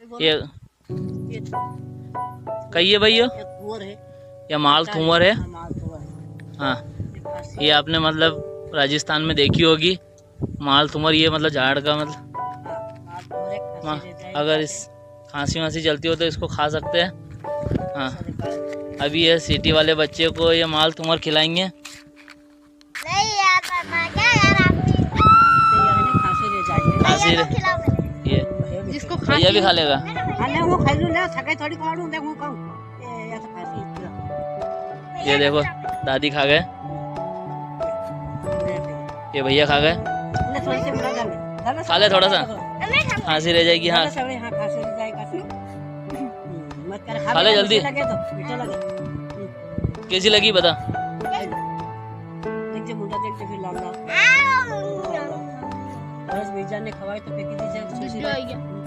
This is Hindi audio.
ये कही है भाई ये माल थूमर है। हाँ, ये आपने मतलब राजस्थान में देखी होगी माल थूमर। ये मतलब झाड़ का मतलब अगर इस खांसी वांसी चलती हो तो इसको खा सकते हैं। हाँ, अभी ये सिटी वाले बच्चे को ये माल थूमर खिलाएंगे। नहीं यार खांसी ये जिसको भैया भी खा लेगा। ये देखो दादी खा गए, ये भैया खा गए। खा ले थोड़ा सा, खांसी रह जाएगी। हाँ खा ले जल्दी। कैसी लगी बता। ने खवाई तो फेंकी दीजिए।